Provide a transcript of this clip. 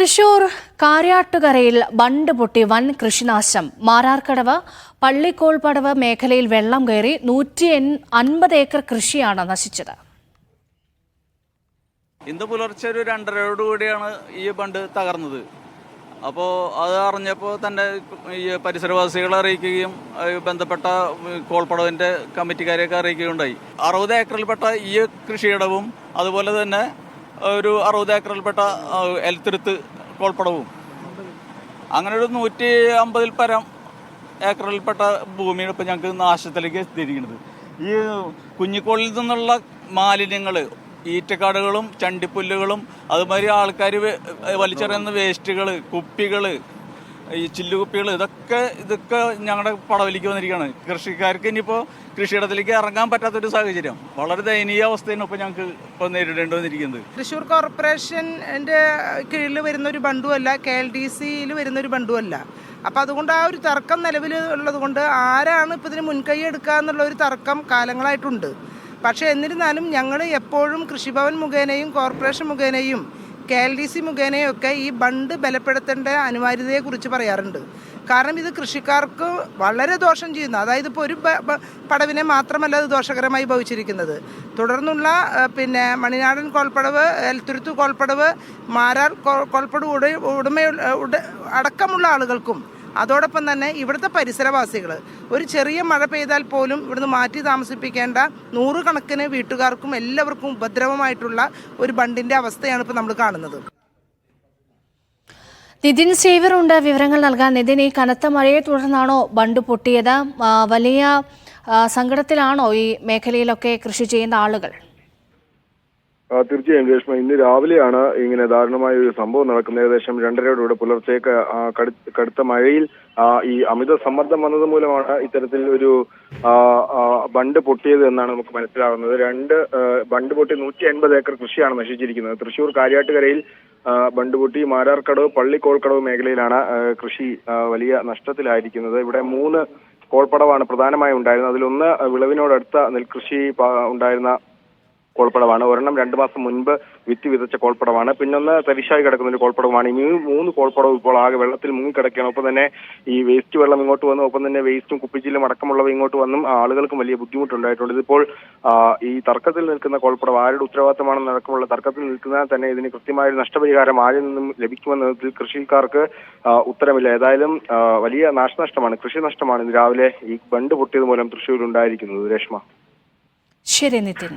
തൃശൂർ കാര്യാട്ടുകരയിൽ ബണ്ട് പൊട്ടി വൻ കൃഷിനാശം. മാരാർക്കടവ് പള്ളിക്കോൾപടവ് മേഖലയിൽ വെള്ളം കയറി 150 ഏക്കർ കൃഷിയാണ് നശിച്ചത്. ഇന്ന് പുലർച്ചെ ഒരു 2:30 ഈ ബണ്ട് തകർന്നത്. അപ്പോൾ അത് അറിഞ്ഞപ്പോൾ തന്നെ ഈ പരിസരവാസികളെ അറിയിക്കുകയും ബന്ധപ്പെട്ട കോൾപടവിൻ്റെ കമ്മിറ്റിക്കാരെയൊക്കെ അറിയിക്കുകയുണ്ടായി. 60 ഏക്കറിൽപ്പെട്ട ഈ കൃഷിയിടവും അതുപോലെ തന്നെ ഒരു 60 ഏക്കറിൽപ്പെട്ട എൽത്തുരുത്ത് കോൾപടവും അങ്ങനെ ഒരു 150 പരം ഏക്കറിൽപ്പെട്ട ഭൂമിയാണ് ഇപ്പോൾ ഞങ്ങൾക്ക് നാശത്തിലേക്ക് എത്തിയിരിക്കുന്നത്. ഈ കുഞ്ഞിക്കോളിൽ നിന്നുള്ള മാലിന്യങ്ങൾ, ഈറ്റക്കാടുകളും ചണ്ടിപ്പുല്ലുകളും അതുമാതിരി ആൾക്കാർ വലിച്ചെറിയുന്ന വേസ്റ്റുകൾ, കുപ്പികൾ, ഈ ചില്ലുകുപ്പികൾ, ഇതൊക്കെ ഞങ്ങളുടെ പടവിലേക്ക് വന്നിരിക്കുകയാണ്. കൃഷിക്കാർക്ക് ഇനിയിപ്പോൾ കൃഷിയിടത്തിലേക്ക് ഇറങ്ങാൻ പറ്റാത്തൊരു സാഹചര്യം, വളരെ ദയനീയ അവസ്ഥയാണ് ഇപ്പോൾ ഞങ്ങൾക്ക് ഇപ്പോൾ നേരിടേണ്ടി വന്നിരിക്കുന്നത്. തൃശ്ശൂർ കോർപ്പറേഷൻ്റെ കീഴിൽ വരുന്നൊരു ബണ്ടുമല്ല, KLDCയിൽ വരുന്നൊരു ബണ്ടുമല്ല. അപ്പോൾ അതുകൊണ്ട് ആ ഒരു തർക്കം നിലവിൽ ഉള്ളത് കൊണ്ട് ആരാണ് ഇപ്പോൾ ഇതിന് മുൻകൈ എടുക്കുക എന്നുള്ള ഒരു തർക്കം കാലങ്ങളായിട്ടുണ്ട്. പക്ഷേ എന്നിരുന്നാലും ഞങ്ങൾ എപ്പോഴും കൃഷിഭവൻ മുഖേനയും കോർപ്പറേഷൻ മുഖേനയും KLDC മുഖേനയും ഒക്കെ ഈ ബണ്ട് ബലപ്പെടുത്തേണ്ട അനിവാര്യതയെക്കുറിച്ച് പറയാറുണ്ട്. കാരണം ഇത് കൃഷിക്കാർക്ക് വളരെ ദോഷം ചെയ്യുന്നു. അതായത് ഇപ്പോൾ ഒരു പടവിനെ മാത്രമല്ല ഇത് ദോഷകരമായി ഭവിച്ചിരിക്കുന്നത്. തുടർന്നുള്ള മണിനാടൻ കോൾപടവ്, എൽത്തുരുത്ത് കോൾപടവ്, മാരാർ കോൾപടവ് അടക്കമുള്ള ആളുകൾക്കും അതോടൊപ്പം തന്നെ ഇവിടുത്തെ പരിസരവാസികൾ ഒരു ചെറിയ മഴ പെയ്താൽ പോലും ഇവിടുന്ന് മാറ്റി താമസിപ്പിക്കേണ്ട 100 കണക്കിന് വീട്ടുകാർക്കും എല്ലാവർക്കും ഉപദ്രവമായിട്ടുള്ള ഒരു ബണ്ടിൻ്റെ അവസ്ഥയാണ് ഇപ്പോൾ നമ്മൾ കാണുന്നത്. നിതിൻ സേവ്യറുണ്ട് വിവരങ്ങൾ നൽകാൻ. നിതിൻ, ഈ കനത്ത മഴയെ തുടർന്നാണോ ബണ്ട് പൊട്ടിയത്? വലിയ സങ്കടത്തിലാണോ ഈ മേഖലയിലൊക്കെ കൃഷി ചെയ്യുന്ന ആളുകൾ? തീർച്ചയായും രേഷ്മ, ഇന്ന് രാവിലെയാണ് ഇങ്ങനെ ദാരുണമായ ഒരു സംഭവം നടക്കുന്നത്. ഏകദേശം 2:30 പുലർച്ചേക്ക് കടുത്ത മഴയിൽ ഈ അമിത സമ്മർദ്ദം വന്നത് മൂലമാണ് ഇത്തരത്തിൽ ഒരു ബണ്ട് പൊട്ടിയത് എന്നാണ് നമുക്ക് മനസ്സിലാകുന്നത്. ബണ്ട് പൊട്ടി 150 ഏക്കർ കൃഷിയാണ് നശിച്ചിരിക്കുന്നത്. തൃശൂർ കാര്യാട്ടുകരയിൽ ബണ്ട് പൊട്ടി മാരാർക്കടവ് പള്ളിക്കോൾക്കടവ് മേഖലയിലാണ് കൃഷി വലിയ നഷ്ടത്തിലായിരിക്കുന്നത്. ഇവിടെ 3 കോൾപടവാണ് പ്രധാനമായും ഉണ്ടായിരുന്നത്. അതിലൊന്ന് വിളവിനോടടുത്ത നെൽകൃഷി ഉണ്ടായിരുന്ന കോൾപടവാണ്. ഒരെണ്ണം 2 മാസം മുൻപ് വിത്ത് വിതച്ച കോൾപടവാണ്. പിന്നൊന്ന് തരിശായി കിടക്കുന്ന ഒരു കോൾപടവാണ്. ഈ 3 കോൾപടവും ഇപ്പോൾ ആകെ വെള്ളത്തിൽ മുങ്ങിക്കിടക്കുകയാണ്. ഒപ്പം തന്നെ ഈ വേസ്റ്റ് വെള്ളം ഇങ്ങോട്ട് വന്നു, ഒപ്പം തന്നെ വേസ്റ്റും കുപ്പിച്ചില്ലും അടക്കമുള്ളവ ഇങ്ങോട്ട് വന്നും ആളുകൾക്കും വലിയ ബുദ്ധിമുട്ടുണ്ടായിട്ടുണ്ട്. ഇതിപ്പോൾ ഈ തർക്കത്തിൽ നിൽക്കുന്ന കോൾപടവ് ആരുടെ ഉത്തരവാദിത്തമാണെന്ന് അടക്കമുള്ള തർക്കത്തിൽ നിൽക്കുന്നതിനാൽ തന്നെ ഇതിന് കൃത്യമായ ഒരു നഷ്ടപരിഹാരം ആരിൽ നിന്നും ലഭിക്കുമെന്നതിൽ കൃഷിക്കാർക്ക് ഉത്തരമില്ല. ഏതായാലും വലിയ നാശനഷ്ടമാണ്, കൃഷി നഷ്ടമാണ് ഇന്ന് രാവിലെ ഈ ബണ്ട് പൊട്ടിയത് മൂലം തൃശ്ശൂർ ഉണ്ടായിരിക്കുന്നത്. രേഷ്മ. ശരി നിതിൻ.